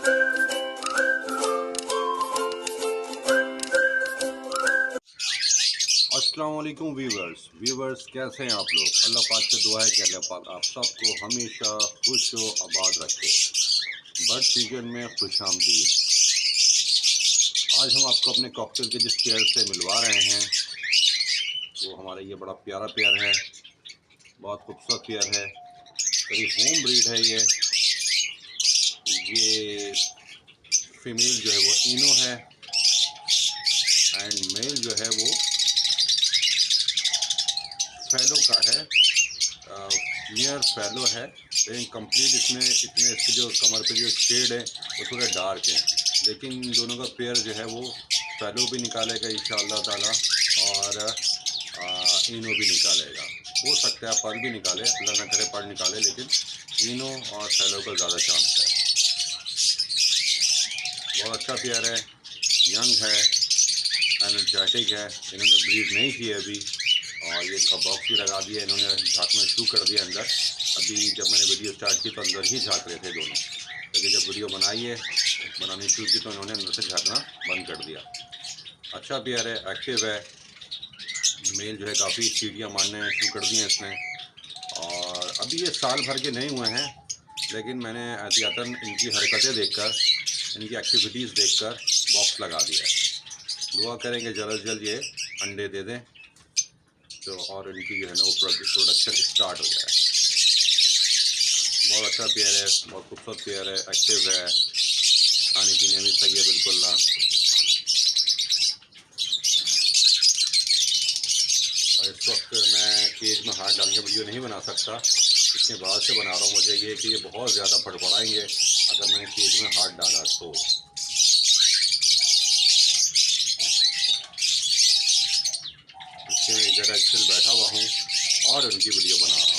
अस्सलाम वालेकुम व्यूवर्स कैसे हैं आप लोग। अल्लाह पाक से दुआ है कि अल्लाह पाक आप सबको हमेशा खुश व आबाद रखे। बर्ड सीजन में खुश आमदीद। आज हम आपको अपने कॉकटेल के जिस पेयर से मिलवा रहे हैं वो हमारा ये बड़ा प्यारा पेयर है, बहुत खूबसूरत पेयर है, बड़ी होम ब्रीड है। ये फीमेल जो है वो इनो है एंड मेल जो है वो फेलो का है, नियर फेलो है। लेकिन कंप्लीट इसमें इतने इसके जो कमर पे जो शेड है वो थोड़े डार्क हैं, लेकिन इन दोनों का पेयर जो है वो फेलो भी निकालेगा इंशाअल्लाह ताला और इनो भी निकालेगा। हो सकता है पर्ल भी निकाले, अल्लाह ना करे पर्ल निकाले, लेकिन इनो और फेलो का ज़्यादा चांस है। बहुत अच्छा पेयर है, यंग है, एनर्जेटिक है। इन्होंने ब्रीड नहीं की है अभी और ये इनका बॉक्स भी लगा दिया, इन्होंने झाँकना शुरू कर दिया अंदर। अभी जब मैंने वीडियो स्टार्ट की तो अंदर ही झाँक रहे थे दोनों, लेकिन जब वीडियो बनानी शुरू की तो इन्होंने अंदर से झाँकना बंद कर दिया। अच्छा पेयर है, एक्टिव है। मेल जो है काफ़ी सीढ़ियाँ मारने शुरू कर दी हैं इसने, और अभी ये साल भर के नहीं हुए हैं, लेकिन मैंने एहतियातन इनकी हरकतें देखकर, इनकी एक्टिविटीज़ देखकर बॉक्स लगा दिया है। दुआ करेंगे जल्द से जल्द ये अंडे दे दें तो और इनकी जो है ना वो प्रोडक्शन स्टार्ट हो जाए। बहुत अच्छा पेयर है, बहुत खूबसूरत पेयर है, एक्टिव है, खाने पीने में सही है बिल्कुल ना। और इस वक्त मैं केज में हाथ डाल के वीडियो नहीं बना सकता, इसके बाद से बना रहा हूँ। मुझे ये कि ये बहुत ज़्यादा फड़फड़ाएंगे अगर मैंने केज में हाथ डाला तो। इसके इधर एक्चुअल बैठा हुआ हूँ और उनकी वीडियो बना रहा हूँ।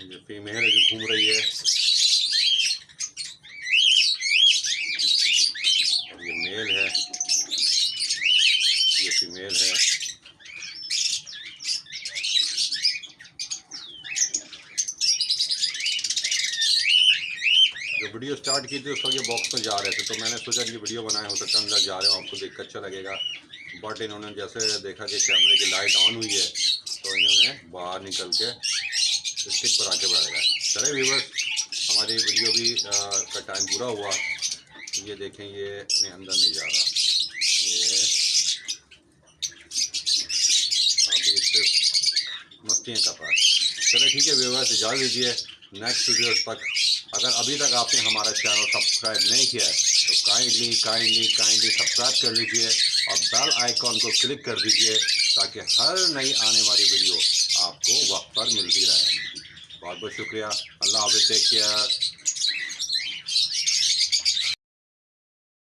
ये फीमेल है जो घूम रही है और ये मेल है, ये फीमेल है। जब वीडियो स्टार्ट की थी उस वक्त ये बॉक्स में जा रहे थे, तो मैंने सोचा कि वीडियो बनाए, हो सकता है अंदर जा रहे हो आपको देख कर अच्छा लगेगा। बट इन्होंने जैसे देखा कि कैमरे की लाइट ऑन हुई है तो इन्होंने बाहर निकल के स्टिक पर आके बैठ गए। चले व्यूवर्स, हमारी वीडियो भी का टाइम पूरा हुआ। ये देखें, ये अंदर नहीं जा रहा, ये अभी सिर्फ मस्तियाँ कर रहा है। चले ठीक है व्यूवर्स, इजाज़त दीजिए नेक्स्ट वीडियो तक। अगर अभी तक आपने हमारा चैनल सब्सक्राइब नहीं किया है तो काइंडली सब्सक्राइब कर लीजिए और बेल आइकॉन को क्लिक कर दीजिए ताकि हर नई आने वाली वीडियो आपको वक्त पर मिलती रहे। बहुत बहुत शुक्रिया। अल्लाह हाफ़िज़, टेक केयर।